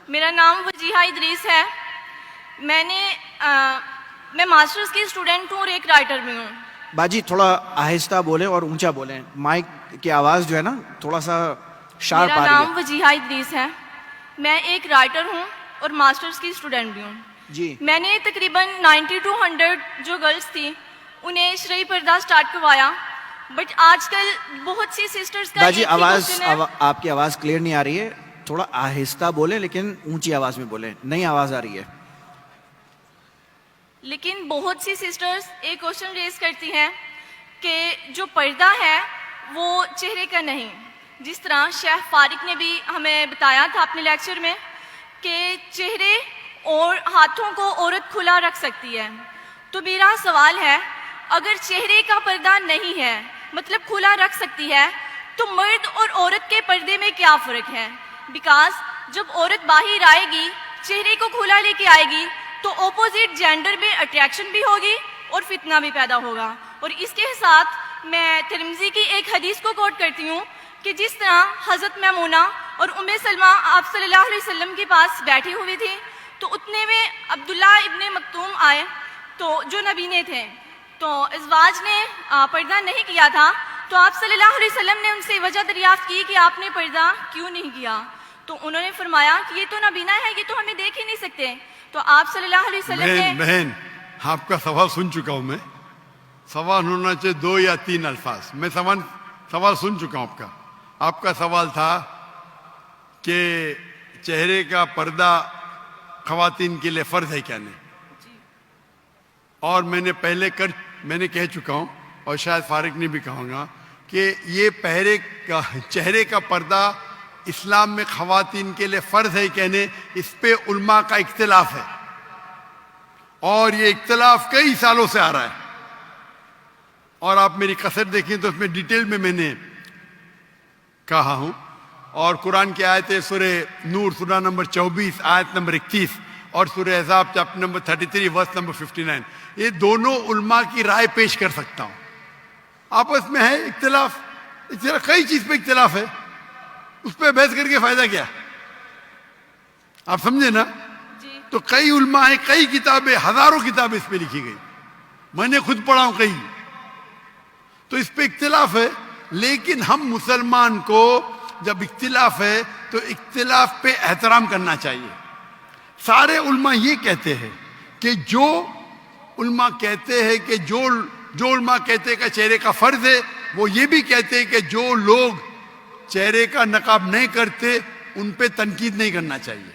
मेरा नाम वजीहा इदरीस है। मैं मास्टर्स की स्टूडेंट हूँ और एक राइटर भी हूँ। बाजी थोड़ा आहिस्ता बोलें और ऊंचा बोलें, माइक की आवाज़ जो है ना थोड़ा सा शार्प आ मेरा रही है। नाम वजीहा इदरीस है। मैं एक राइटर हूँ और मास्टर्स की स्टूडेंट भी हूँ जी। मैंने तकरीबन 90 to 100 जो गर्ल्स थी उन्हें शरई पर्दा स्टार्ट करवाया, बट आजकल बहुत सी सिस्टर्स का बाजी एक ही क्वेश्चन है। आपकी आवाज़ क्लियर नहीं आ रही है, थोड़ा आहिस्ता बोलें लेकिन ऊंची आवाज़ में बोलें, नई आवाज़ आ रही है। लेकिन बहुत सी सिस्टर्स एक क्वेश्चन रेज करती हैं कि जो पर्दा है वो चेहरे का नहीं, जिस तरह शेख फारिक ने भी हमें बताया था अपने लेक्चर में कि चेहरे और हाथों को औरत खुला रख सकती है। तो मेरा सवाल है, अगर चेहरे का पर्दा नहीं है मतलब खुला रख सकती है, तो मर्द और औरत के पर्दे में क्या फ़र्क है? बिकॉज जब औरत बाहर आएगी, चेहरे को खुला लेके आएगी, तो ऑपोजिट जेंडर में अट्रैक्शन भी होगी और फितना भी पैदा होगा। और इसके साथ मैं तिरमिज़ी की एक हदीस को कोट करती हूँ कि जिस तरह हज़रत मैमूना और उम्मे सलमा आप सल्लल्लाहु अलैहि वसल्लम के पास बैठी हुई थी, तो उतने में अब्दुल्ला इब्ने मक्तूम आए, तो जो नबीने थे, तो इज़वाज ने पर्दा नहीं किया था, तो आप सल्लल्लाहु अलैहि वसल्लम ने उनसे वजह दरियाफ्त की कि आपने पर्दा क्यों नहीं किया? तो उन्होंने फरमाया कि ये तो नबीना है, ये तो हमें देख ही नहीं सकते। तो आप सल्लल्लाहु अलैहि वसल्लम ने बहन आपका सवाल सुन चुका हूं मैं। सवाल होना चाहिए 2 या 3 अल्फाज। मैं सवाल सुन चुका हूं आपका सवाल था कि चेहरे का पर्दा खवातीन के लिए फर्ज है क्या नहीं, और मैंने कह चुका हूं और शायद फारिक ने भी कहूँगा कि ये चेहरे का पर्दा इस्लाम में खवातीन के लिए फर्ज है कहने, इस पे उल्मा का इख्तिलाफ है और ये इख्तिलाफ कई सालों से आ रहा है। और आप मेरी कसर देखें तो उसमें डिटेल में मैंने कहा हूं। और कुरान की आयतें सूरे नूर सूरा नंबर 24 आयत नंबर 31 और सूरे अहज़ाब चैप्टर नंबर 33 वर्स नंबर 59, ये दोनों उल्मा की राय पेश कर सकता हूं। आपस में है इख्तिलाफ, कई चीज पे इख्तिलाफ है, उस पर बहस करके फायदा क्या? आप समझे ना? तो कई उल्मा है, कई किताबें, हजारों किताबें इस पे लिखी गई, मैंने खुद पढ़ा हूं कई। तो इस पे इख्तिलाफ है, लेकिन हम मुसलमान को जब इख्तिलाफ है तो इख्तिलाफ पे एहतराम करना चाहिए। सारे उल्मा ये कहते हैं कि जो उल्मा कहते हैं कि जो उल्मा कहते हैं कि चेहरे का फर्ज है, वो ये भी कहते हैं कि जो लोग चेहरे का नकाब नहीं करते उन पे तनकीद नहीं करना चाहिए,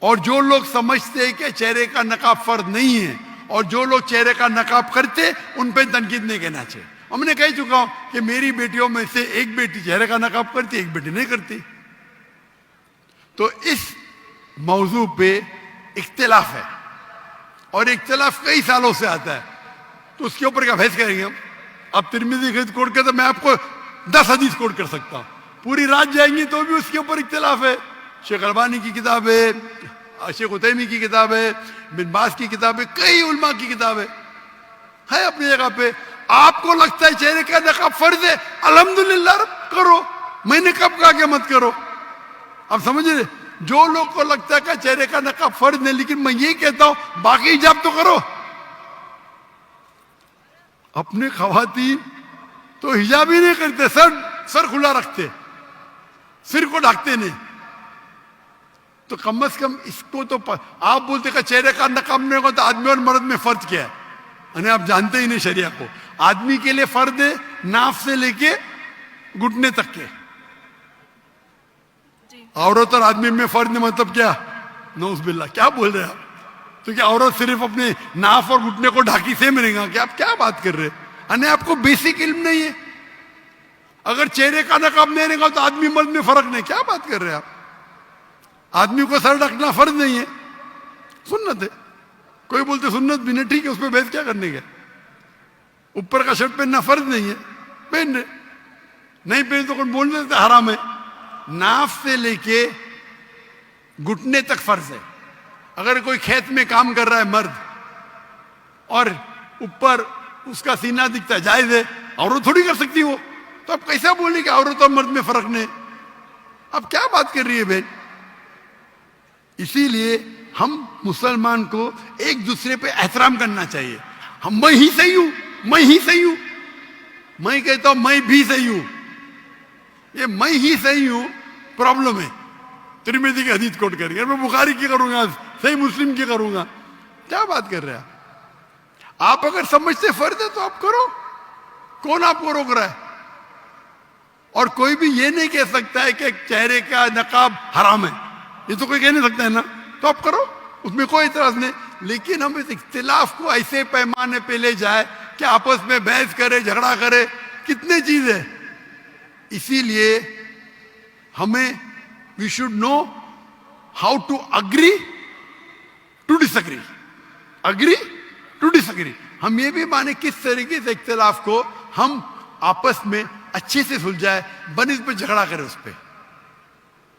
और जो लोग समझते हैं कि चेहरे का नकाब फर्ज नहीं है और जो लोग चेहरे का नकाब करते उन पे तनकीद नहीं कहना चाहिए। हमने कह चुका हूं कि मेरी बेटियों में से एक बेटी चेहरे का नकाब करती, एक बेटी नहीं करती। तो इस मौजू पे इख्तिलाफ है और इख्तिलाफ कई सालों से आता है, तो उसके ऊपर क्या बहस करेंगे हम? अब तिरमिज़ी कोट के तो मैं आपको 10 हदीस कोट कर सकता हूं, पूरी रात जाएंगी तो भी उसके ऊपर इख्तिलाफ है। शेख अलबानी की किताब है, शेख उतैमी की किताब है, बिन बास की किताब है, कई उल्मा की किताब है अपनी जगह पे। आपको लगता है चेहरे का नकाब फर्ज है, अल्हम्दुलिल्लाह करो, मैंने कब कहा कि मत करो? अब समझ रहे? जो लोग को लगता है कि चेहरे का नकाब फर्ज नहीं, लेकिन मैं ये कहता हूं बाकी हिजाब तो करो। अपने खवातीन तो हिजाब ही नहीं करते, सर खुला रखते, सिर को ढकते नहीं। तो कम से कम इसको तो आप बोलते कि चेहरे का नकाब नहीं होगा, तो आदमी और मर्द में फर्ज क्या है? यानी आप जानते ही नहीं शरिया को। आदमी के लिए फर्ज है नाफ से लेके घुटने तक के, औरत और आदमी में फर्ज नहीं, मतलब क्या? नौज़ुबिल्लाह, क्या बोल रहे हैं आप? तो क्या औरत सिर्फ अपने नाफ और घुटने को ढाकी से मिलेगा क्या? आप क्या बात कर रहे हैं? यानी आपको बेसिक इल्म नहीं है। अगर चेहरे का नकाब नहीं रहेगा तो आदमी मर्द में फर्क नहीं, क्या बात कर रहे हैं आप? आदमी को सर ढकना फर्ज नहीं है, सुन्नत है। कोई बोलते सुन्नत भी नहीं, ठीक है, उस पर बहस क्या करने का? ऊपर का शर्ट पहनना फर्ज नहीं है, पहन रहे, नहीं पहने तो कौन बोलने देता हराम है। नाफ से लेके घुटने तक फर्ज है। अगर कोई खेत में काम कर रहा है मर्द और ऊपर उसका सीना दिखता है, जायज है, औरत थोड़ी कर सकती वो। तो आप कैसा बोले कि औरत और मर्द में फर्क नहीं? अब क्या बात कर रही है बहन? इसीलिए हम मुसलमान को एक दूसरे पे एहतराम करना चाहिए। हम मैं ही सही हूं, मैं ही सही हूं, मैं कहता हूं मैं भी सही हूं, ये मैं ही सही हूं प्रॉब्लम है। तिरमिज़ी की हदीस कोट करेंगे, मैं बुखारी की करूंगा, सही मुस्लिम की करूंगा, क्या बात कर रहे हैं आप? अगर समझते फर्ज है तो आप करो, कौन आपको रोक रहा है? और कोई भी ये नहीं कह सकता है कि चेहरे का नकाब हराम है, ये तो कोई कह नहीं सकता है ना, तो आप करो, उसमें कोई इतराज नहीं। लेकिन हम इस इख्तिलाफ को ऐसे पैमाने पे ले जाए कि आपस में बहस करे, झगड़ा करे, कितने चीज है। इसीलिए हमें we should know how to agree to disagree, agree to disagree. हम ये भी माने किस तरीके से इख्तिलाफ को हम आपस में अच्छे से सुलझाए, बनिस्बत झगड़ा करें उस पर।